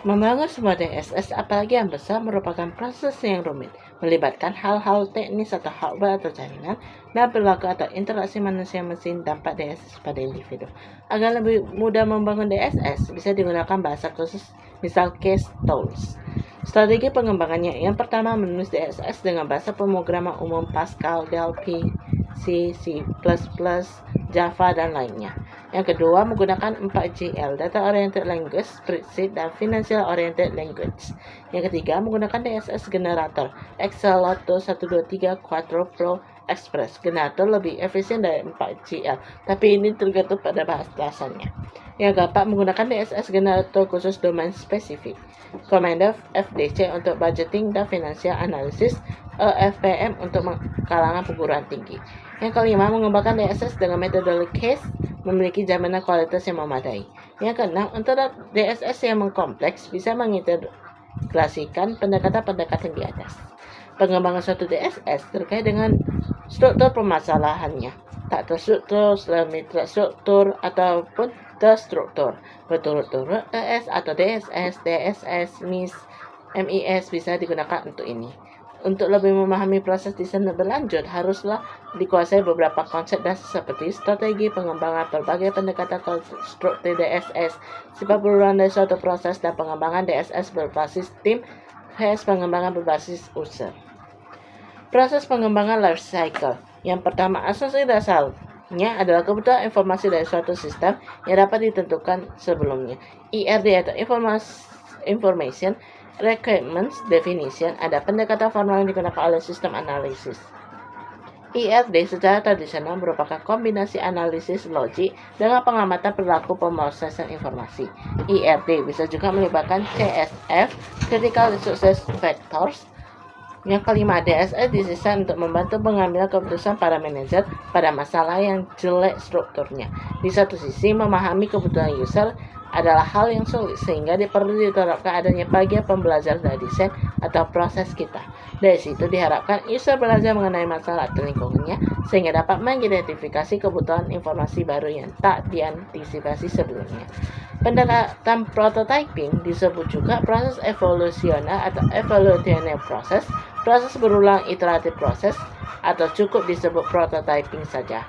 Membangun sebuah DSS, apalagi yang besar, merupakan proses yang rumit, melibatkan hal-hal teknis atau hardware atau jaringan, dan perilaku atau interaksi manusia mesin dampak DSS pada individu. Agar lebih mudah membangun DSS, bisa digunakan bahasa khusus, misal case tools. Strategi pengembangannya, yang pertama menulis DSS dengan bahasa pemrograman umum Pascal, Delphi, C++, Java, dan lainnya. Yang kedua, menggunakan 4GL, Data Oriented Language, Spreadsheet, dan Financial Oriented Language. Yang ketiga, menggunakan DSS Generator, Excel, Lotus, 123, Quattro Pro, Express. Generator lebih efisien dari 4GL, tapi ini tergantung pada batasannya. Yang keempat, menggunakan DSS Generator khusus domain spesifik, Commander FDC untuk budgeting dan financial analysis, EFPM untuk kalangan perguruan tinggi. Yang kelima, mengembangkan DSS dengan metodologi case, memiliki jaminan kualitas yang memadai. Yang keenam, untuk DSS yang mengkompleks, bisa mengintegrasikan pendekatan-pendekatan di atas. Pengembangan suatu DSS terkait dengan struktur permasalahannya, tak terstruktur, semi-terstruktur, ataupun terstruktur, berturut-turut, ES atau DSS, DSS, MIS bisa digunakan untuk ini. Untuk lebih memahami proses desain berlanjut, haruslah dikuasai beberapa konsep dasar seperti strategi pengembangan berbagai pendekatan konstruktif DSS, sifat berulang dari suatu proses, dan pengembangan DSS berbasis tim, phase pengembangan berbasis user. Proses pengembangan life cycle. Yang pertama, asumsi dasarnya adalah kebutuhan informasi dari suatu sistem yang dapat ditentukan sebelumnya. IRD atau Information Requirements Definition, ada pendekatan formal yang digunakan oleh sistem analisis. IRD secara tradisional merupakan kombinasi analisis logik dengan pengamatan perilaku pemrosesan informasi. IRD bisa juga melibatkan CSF, Critical Success Factors. Yang kelima, DSS didesain untuk membantu pengambilan keputusan para manajer pada masalah yang jelek strukturnya. Di satu sisi, memahami kebutuhan user adalah hal yang sulit, sehingga perlu diterapkan adanya bagian pembelajaran dari desain atau proses kita. Dari situ diharapkan user belajar mengenai masalah atau lingkungannya, sehingga dapat mengidentifikasi kebutuhan informasi baru yang tak diantisipasi sebelumnya. Pendekatan prototyping disebut juga proses evolusioner atau evolutionary process, proses berulang iteratif proses, atau cukup disebut prototyping saja.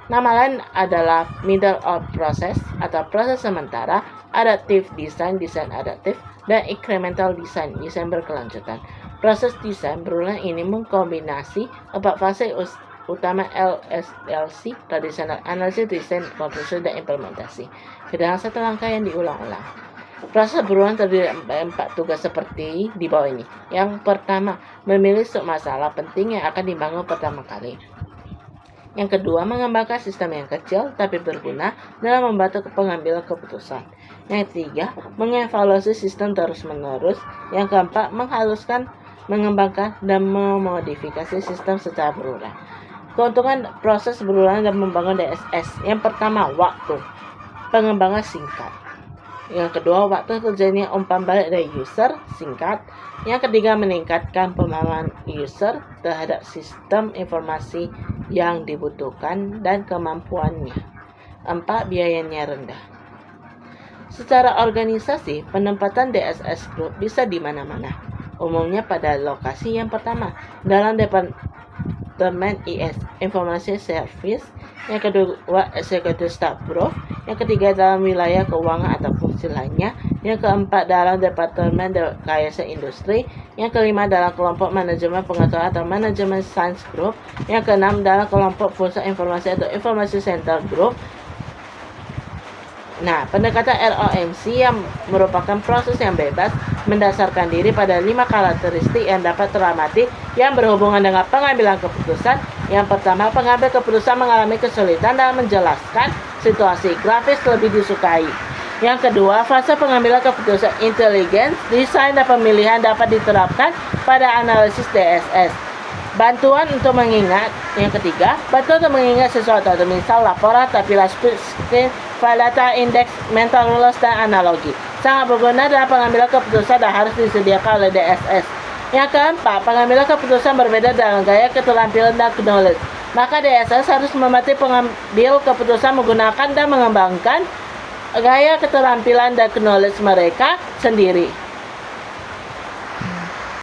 Nama lain adalah middle of process atau proses sementara, adaptive design, desain adaptif, dan incremental design, desain berkelanjutan. Proses desain berulang ini mengkombinasi 4 fase utama LSLC, tradisional analisis, desain, conclusion, dan implementasi, ke dalam satu langkah yang diulang-ulang. Proses berulang terdiri dari 4 tugas seperti di bawah ini. Yang pertama, memilih submasalah penting yang akan dibangun pertama kali. Yang kedua, mengembangkan sistem yang kecil tapi berguna dalam membantu pengambilan keputusan. Yang ketiga, mengevaluasi sistem terus-menerus. Yang keempat, menghaluskan, mengembangkan, dan memodifikasi sistem secara berulang. Keuntungan proses berulang dan membangun DSS. Yang pertama, waktu. Pengembangan singkat. Yang kedua, waktu terjadinya umpan balik dari user singkat. Yang ketiga, meningkatkan pemahaman user terhadap sistem informasi yang dibutuhkan dan kemampuannya. 4. Biayanya rendah. Secara organisasi, penempatan DSS Group bisa di mana-mana. Umumnya pada lokasi yang pertama, dalam Departemen IS, Information Service. Yang kedua, Executive Staff Group. Yang ketiga, dalam wilayah keuangan atau fungsi lainnya. Yang keempat, dalam Departemen Rekayasa Industri. Yang kelima, dalam kelompok manajemen pengetahuan atau Manajemen Science Group. Yang keenam, dalam kelompok pusat informasi atau Information Center Group. Nah, pendekatan ROMC yang merupakan proses yang bebas mendasarkan diri pada 5 karakteristik yang dapat teramati yang berhubungan dengan pengambilan keputusan. Yang pertama, pengambil keputusan mengalami kesulitan dalam menjelaskan situasi, grafis lebih disukai. Yang kedua, fase pengambilan keputusan intelijen, desain dan pemilihan dapat diterapkan pada analisis DSS. Bantuan untuk mengingat. Yang ketiga, bantuan untuk mengingat sesuatu, misal laporan, tampilan screen, file data, indeks, mental rules, dan analogi. Sangat berguna dalam pengambilan keputusan dan harus disediakan oleh DSS. Yang keempat, pengambilan keputusan berbeda dalam gaya, keterampilan, dan knowledge. Maka DSS harus membantu pengambil keputusan menggunakan dan mengembangkan gaya keterampilan dan knowledge mereka sendiri.